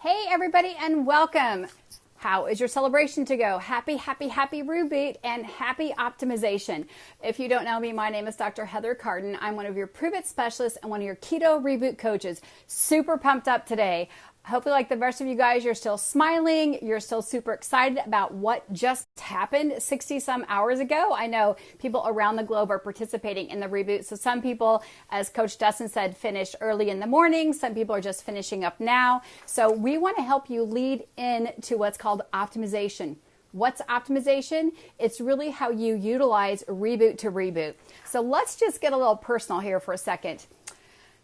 Hey everybody and welcome. How is your celebration to go? Happy reboot and happy optimization. If you don't know me, my name is Dr. Heather Carden. I'm one of your Prove It specialists and one of your keto reboot coaches. Super pumped up today. Hopefully, like the rest of you guys, you're still smiling. You're still super excited about what just happened 60 some hours ago. I know people around the globe are participating in the reboot. So some people, as Coach Dustin said, finished early in the morning. Some people are just finishing up now. So we want to help you lead into what's called optimization. What's optimization? It's really how you utilize reboot to reboot. So let's just get a little personal here for a second.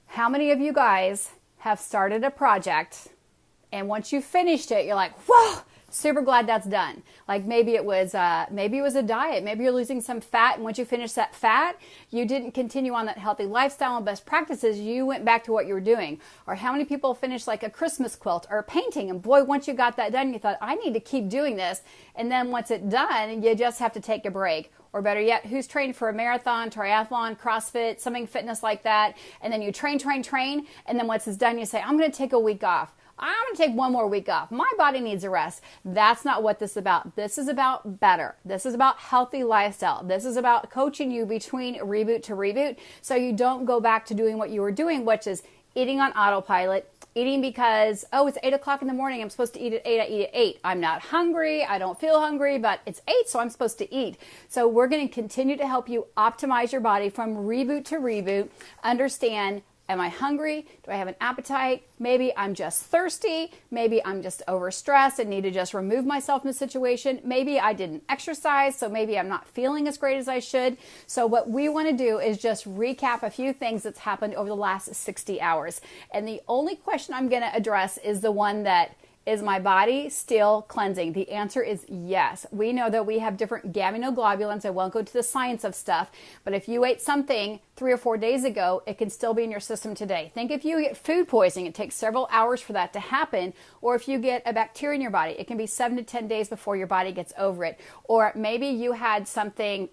How many of you guys have started a project and once you finished it, you're like, whoa, super glad that's done. Like maybe it was a diet. Maybe you're losing some fat, and once you finish that fat, you didn't continue on that healthy lifestyle and best practices. You went back to what you were doing. Or how many people finished like a Christmas quilt or a painting, and boy, once you got that done, you thought, I need to keep doing this. And then once it's done, you just have to take a break. Or better yet, who's trained for a marathon, triathlon, CrossFit, something fitness like that, and then you train, and then once it's done, you say, I'm going to take a week off. I'm going to take one more week off. My body needs a rest. That's not what this is about. This is about better. This is about healthy lifestyle. This is about coaching you between reboot to reboot so you don't go back to doing what you were doing, which is eating on autopilot, eating because, oh, it's 8 o'clock in the morning. I'm supposed to eat at 8. I eat at 8. I'm not hungry. I don't feel hungry, but it's 8, so I'm supposed to eat. So we're going to continue to help you optimize your body from reboot to reboot. Understand, am I hungry? Do I have an appetite? Maybe I'm just thirsty. Maybe I'm just overstressed and need to just remove myself from the situation. Maybe I didn't exercise, so maybe I'm not feeling as great as I should. So what we want to do is just recap a few things that's happened over the last 60 hours. And the only question I'm going to address is the one that, is my body still cleansing? The answer is yes. We know that we have different gamma-globulins. I won't go to the science of stuff, but if you ate something 3 or 4 days ago, it can still be in your system today. Think if you get food poisoning, it takes several hours for that to happen. Or if you get a bacteria in your body, it can be 7 to 10 days before your body gets over it. Or maybe you had something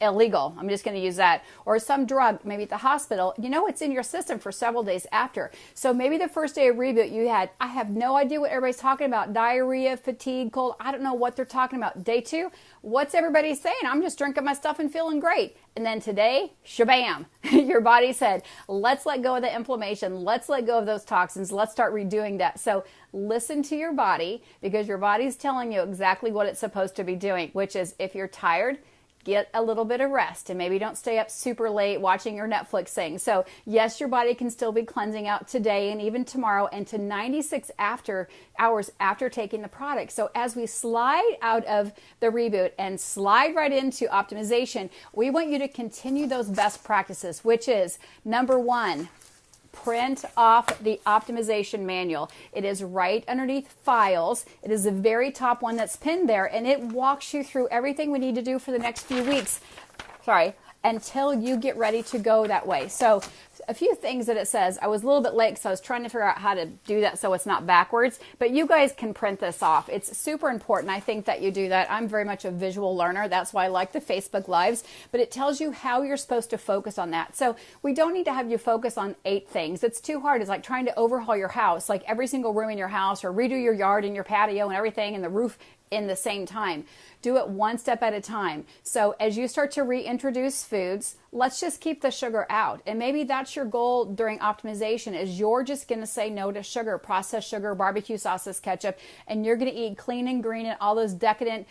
illegal, I'm just going to use that, or some drug, maybe at the hospital, it's in your system for several days after. So maybe the first day of reboot you had, I have no idea what everybody's talking about, diarrhea, fatigue, cold, I don't know what they're talking about. Day 2, what's everybody saying? I'm just drinking my stuff and feeling great. And then today, shabam, your body said, let's let go of the inflammation, let's let go of those toxins, let's start redoing that. So listen to your body, because your body's telling you exactly what it's supposed to be doing, which is if you're tired, get a little bit of rest and maybe don't stay up super late watching your Netflix thing. So yes, your body can still be cleansing out today and even tomorrow and to 96 hours after taking the product. So as we slide out of the reboot and slide right into optimization, we want you to continue those best practices, which is number 1, print off the optimization manual. It is right underneath files. It is the very top one that's pinned there, and it walks you through everything we need to do for the next few weeks. Until you get ready to go that way. So a few things that it says. I was a little bit late because I was trying to figure out how to do that so it's not backwards, but you guys can print this off. It's super important. I think that you do that. I'm very much a visual learner. That's why I like the Facebook Lives, but it tells you how you're supposed to focus on that. So we don't need to have you focus on 8 things. It's too hard. It's like trying to overhaul your house, like every single room in your house, or redo your yard and your patio and everything and the roof in the same time. Do it one step at a time. So as you start to reintroduce foods, let's just keep the sugar out. And maybe that's your goal during optimization, is you're just going to say no to sugar, processed sugar, barbecue sauces, ketchup, and you're going to eat clean and green and all those decadent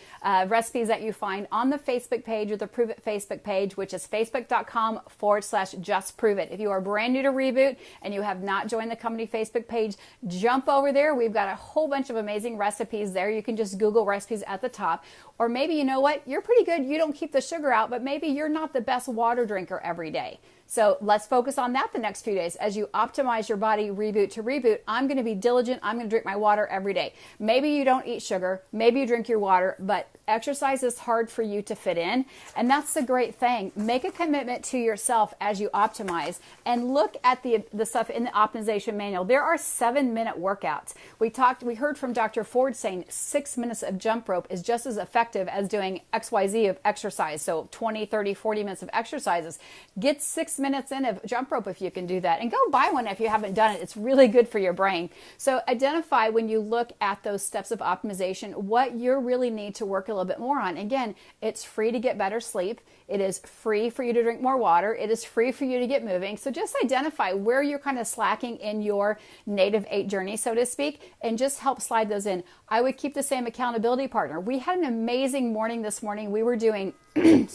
recipes that you find on the Facebook page or the Prove It Facebook page, which is facebook.com/justproveit. If you are brand new to Reboot and you have not joined the company Facebook page, jump over there. We've got a whole bunch of amazing recipes there. You can just Google recipes at the top. Or maybe, you know what, you're pretty good, you don't keep the sugar out, but maybe you're not the best water drinker every day. So let's focus on that the next few days. As you optimize your body reboot to reboot, I'm going to be diligent. I'm going to drink my water every day. Maybe you don't eat sugar. Maybe you drink your water, but exercise is hard for you to fit in. And that's the great thing. Make a commitment to yourself as you optimize and look at the stuff in the optimization manual. There are 7-minute workouts. We heard from Dr. Ford saying 6 minutes of jump rope is just as effective as doing XYZ of exercise. So 20, 30, 40 minutes of exercises. Get 6 6 minutes in of jump rope if you can do that. And go buy one if you haven't done it. It's really good for your brain. So identify when you look at those steps of optimization, what you really need to work a little bit more on. Again, it's free to get better sleep. It is free for you to drink more water. It is free for you to get moving. So just identify where you're kind of slacking in your native 8 journey, so to speak, and just help slide those in. I would keep the same accountability partner. We had an amazing morning this morning. We were doing, I've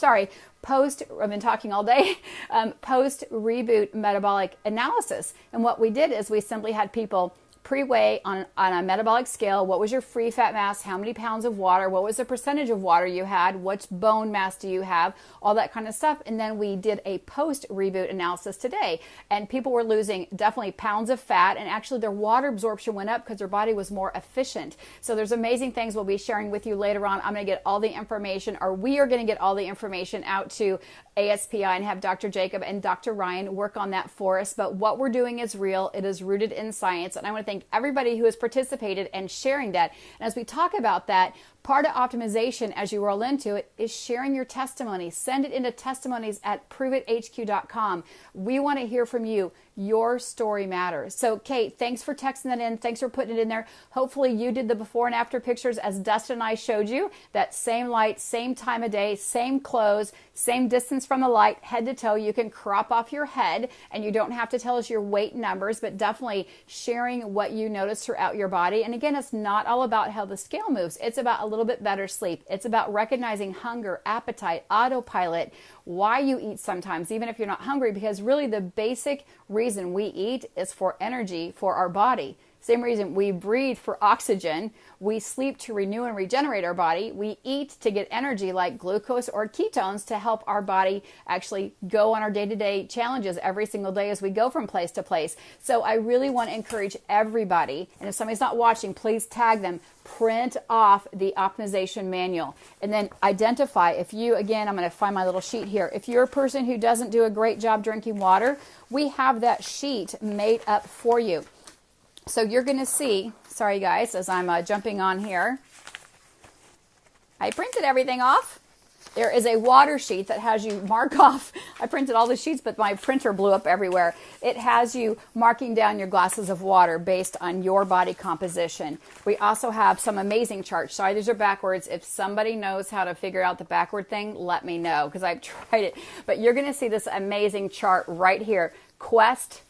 been talking all day, post reboot metabolic analysis. And what we did is we simply had people pre-weigh on a metabolic scale. What was your free fat mass? How many pounds of water? What was the percentage of water you had? What bone mass do you have? All that kind of stuff. And then we did a post-reboot analysis today. And people were losing definitely pounds of fat. And actually their water absorption went up because their body was more efficient. So there's amazing things we'll be sharing with you later on. I'm going to get all the information, or we are going to get all the information out to ASPI and have Dr. Jacob and Dr. Ryan work on that for us. But what we're doing is real. It is rooted in science. And I want to thank everybody who has participated and sharing that. And as we talk about that, part of optimization as you roll into it is sharing your testimony. Send it into testimonies@proveit.hq.com. We want to hear from you. Your story matters. So Kate, thanks for texting that in. Thanks for putting it in there. Hopefully you did the before and after pictures as Dustin and I showed you. That same light, same time of day, same clothes, same distance from the light, head to toe. You can crop off your head and you don't have to tell us your weight numbers, but definitely sharing what you notice throughout your body. And again, it's not all about how the scale moves. It's about a little bit better sleep. It's about recognizing hunger, appetite, autopilot, why you eat sometimes, even if you're not hungry, because really the basic reason we eat is for energy for our body. Same reason we breathe for oxygen, we sleep to renew and regenerate our body, we eat to get energy like glucose or ketones to help our body actually go on our day-to-day challenges every single day as we go from place to place. So I really want to encourage everybody, and if somebody's not watching, please tag them, print off the optimization manual, and then identify if you, again, I'm going to find my little sheet here. If you're a person who doesn't do a great job drinking water, we have that sheet made up for you. So you're going to see, sorry guys, as I'm jumping on here, I printed everything off. There is a water sheet that has you mark off. I printed all the sheets, but my printer blew up everywhere. It has you marking down your glasses of water based on your body composition. We also have some amazing charts. Sorry, these are backwards. If somebody knows how to figure out the backward thing, let me know because I've tried it. But you're going to see this amazing chart right here. Quest.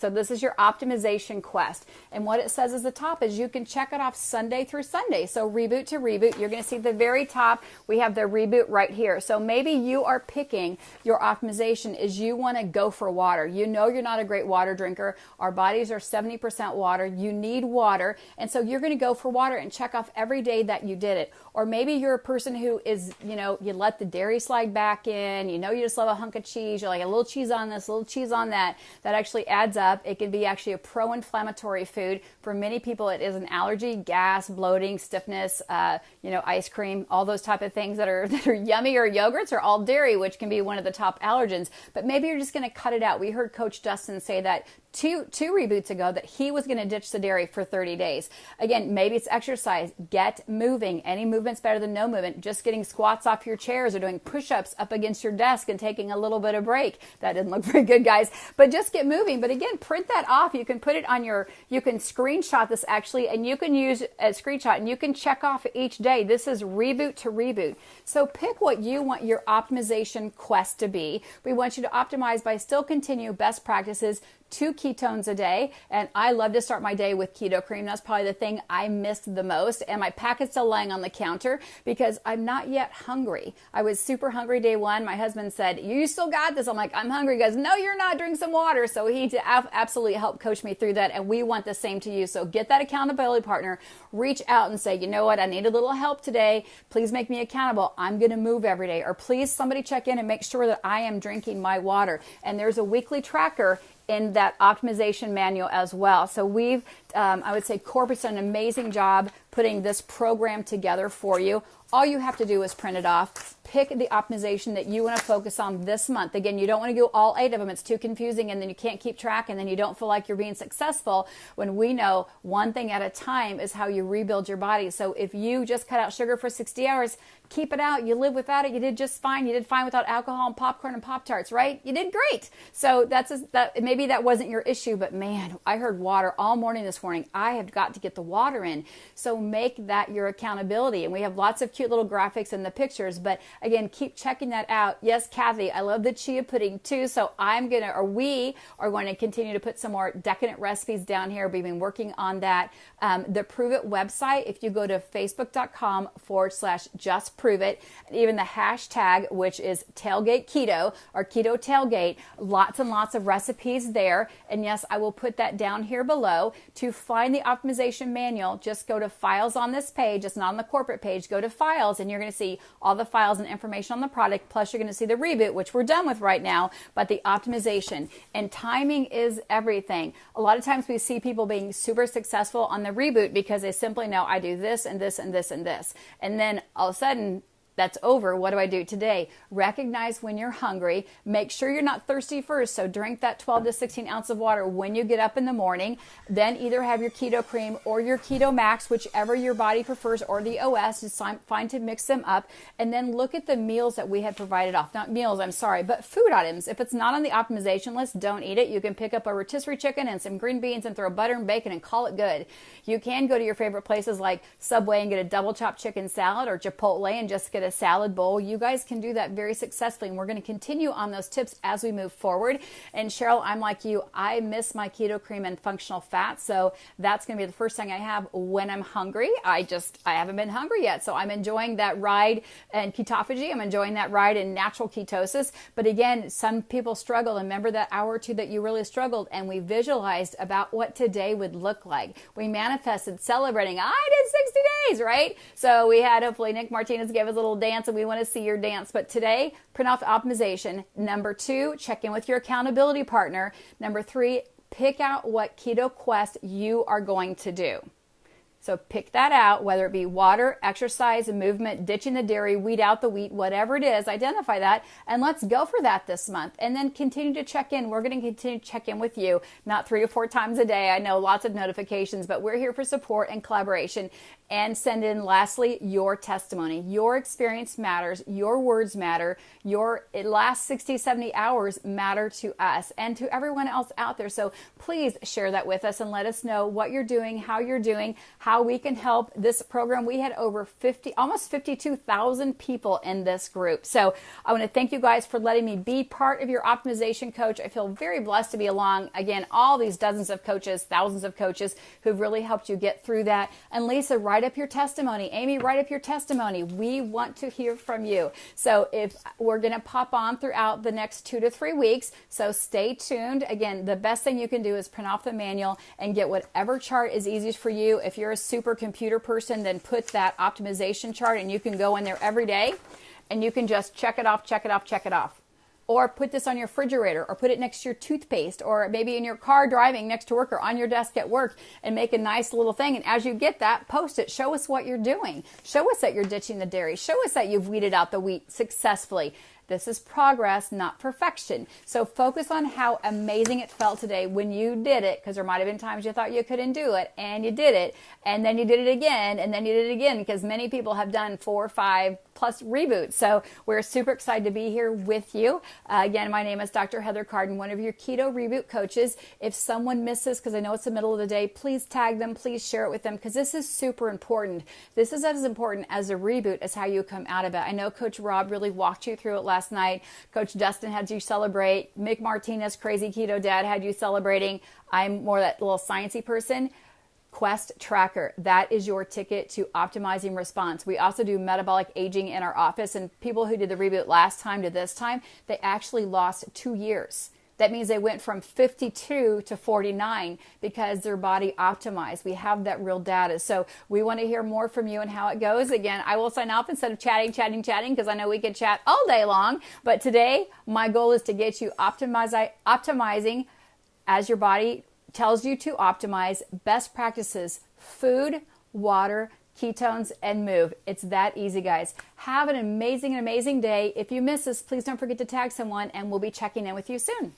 So this is your optimization quest. And what it says at the top is you can check it off Sunday through Sunday. So reboot to reboot, you're going to see at the very top, we have the reboot right here. So maybe you are picking your optimization is you want to go for water. You know you're not a great water drinker. Our bodies are 70% water. You need water. And so you're going to go for water and check off every day that you did it. Or maybe you're a person who is, you let the dairy slide back in. You just love a hunk of cheese. You're like a little cheese on this, a little cheese on that. That actually adds up. It can be actually a pro-inflammatory food. For many people, it is an allergy, gas, bloating, stiffness, ice cream, all those type of things that are yummy, or yogurts are all dairy, which can be one of the top allergens. But maybe you're just going to cut it out. We heard Coach Dustin say that two reboots ago that he was going to ditch the dairy for 30 days. Again, maybe it's exercise. Get moving. Any movement's better than no movement. Just getting squats off your chairs or doing push-ups up against your desk and taking a little bit of break. That didn't look very good, guys. But just get moving. But again, print that off. You can put it on you can screenshot this actually, and you can use a screenshot and you can check off each day. This is reboot to reboot. So pick what you want your optimization quest to be. We want you to optimize by still continue best practices, 2 ketones a day. And I love to start my day with keto cream. That's probably the thing I missed the most. And my packet's still lying on the counter because I'm not yet hungry. I was super hungry day one. My husband said, "You still got this." I'm like, "I'm hungry." He goes, "No, you're not. Drink some water." So he absolutely helped coach me through that. And we want the same to you. So get that accountability partner, reach out and say, "You know what? I need a little help today. Please make me accountable. I'm going to move every day." Or please somebody check in and make sure that I am drinking my water. And there's a weekly tracker in that optimization manual as well. So we've, I would say corporate's done an amazing job putting this program together for you. All you have to do is print it off. Pick the optimization that you want to focus on this month. Again, you don't want to do all 8 of them. It's too confusing, and then you can't keep track, and then you don't feel like you're being successful when we know one thing at a time is how you rebuild your body. So if you just cut out sugar for 60 hours, keep it out. You live without it. You did just fine. You did fine without alcohol and popcorn and Pop-Tarts, right? You did great. So maybe that wasn't your issue, but man, I heard water all morning this morning. I have got to get the water in. So make that your accountability. And we have lots of cute little graphics in the pictures, but again, keep checking that out. Yes, Kathy, I love the chia pudding too. So we are going to continue to put some more decadent recipes down here. We've been working on that. The Prove It website, if you go to facebook.com/just prove it, and even the hashtag, which is tailgate keto or keto tailgate, lots and lots of recipes there. And yes, I will put that down here below. To find the optimization manual, just go to files on this page. It's not on the corporate page. Go to files and you're going to see all the files and information on the product. Plus you're going to see the reboot, which we're done with right now, but the optimization and timing is everything. A lot of times we see people being super successful on the reboot because they simply know I do this and this and this and this. And then all of a sudden, that's over. What do I do today? Recognize when you're hungry. Make sure you're not thirsty first. So drink that 12 to 16 ounces of water when you get up in the morning. Then either have your keto cream or your keto max, whichever your body prefers, or the OS. It's fine to mix them up. And then look at the meals that we had provided off. Not meals, I'm sorry, but food items. If it's not on the optimization list, don't eat it. You can pick up a rotisserie chicken and some green beans and throw butter and bacon and call it good. You can go to your favorite places like Subway and get a double chopped chicken salad, or Chipotle and just get a salad bowl. You guys can do that very successfully, and we're going to continue on those tips as we move forward. And Cheryl, I'm like you. I miss my keto cream and functional fat, so that's going to be the first thing I have when I'm hungry. I haven't been hungry yet, so I'm enjoying that ride in ketophagy. I'm enjoying that ride in natural ketosis. But again, some people struggle. And remember that hour or two that you really struggled, and we visualized about what today would look like. We manifested celebrating. I did 60 days, right? So we had, hopefully Nick Martinez gave us a little dance, and we want to see your dance. But today, print off optimization. Number 2, check in with your accountability partner. Number 3, pick out what Keto Quest you are going to do. So pick that out, whether it be water, exercise, movement, ditching the dairy, weed out the wheat, whatever it is, identify that, and let's go for that this month. And then continue to check in. We're going to continue to check in with you, not 3 or 4 times a day. I know lots of notifications, but we're here for support and collaboration. And send in, lastly, your testimony. Your experience matters. Your words matter. Your last 60, 70 hours matter to us and to everyone else out there. So please share that with us and let us know what you're doing, how we can help this program. We had over almost 52,000 people in this group. So I want to thank you guys for letting me be part of your optimization coach. I feel very blessed to be along. Again, all these dozens of coaches, thousands of coaches who've really helped you get through that. And Lisa, write up your testimony. Amy, write up your testimony. We want to hear from you. So if we're going to pop on throughout the next 2 to 3 weeks, so stay tuned. Again, the best thing you can do is print off the manual and get whatever chart is easiest for you. If you're a super computer person, then put that optimization chart and you can go in there every day and you can just check it off, check it off, check it off. Or put this on your refrigerator, or put it next to your toothpaste, or maybe in your car driving next to work, or on your desk at work, and make a nice little thing. And as you get that, post it. Show us what you're doing. Show us that you're ditching the dairy. Show us that you've weeded out the wheat successfully. This is progress, not perfection. So focus on how amazing it felt today when you did it, because there might have been times you thought you couldn't do it, and you did it, and then you did it again, and then you did it again, because many people have done 4 or 5 plus reboots. So we're super excited to be here with you. Again, my name is Dr. Heather Carden, one of your keto reboot coaches. If someone misses, because I know it's the middle of the day, please tag them, please share it with them, because this is super important. This is as important as a reboot as how you come out of it. I know Coach Rob really walked you through it last night. Coach Dustin had you celebrate. Mick Martinez, Crazy Keto Dad, had you celebrating. I'm more that little sciencey person. Quest Tracker. That is your ticket to optimizing response. We also do metabolic aging in our office, and people who did the reboot last time to this time, they actually lost 2 years. That means they went from 52 to 49 because their body optimized. We have that real data. So we want to hear more from you and how it goes. Again, I will sign off instead of chatting, because I know we could chat all day long. But today, my goal is to get you optimizing as your body tells you to optimize. Best practices: food, water, ketones, and move. It's that easy, guys. Have an amazing day. If you miss us, please don't forget to tag someone, and we'll be checking in with you soon.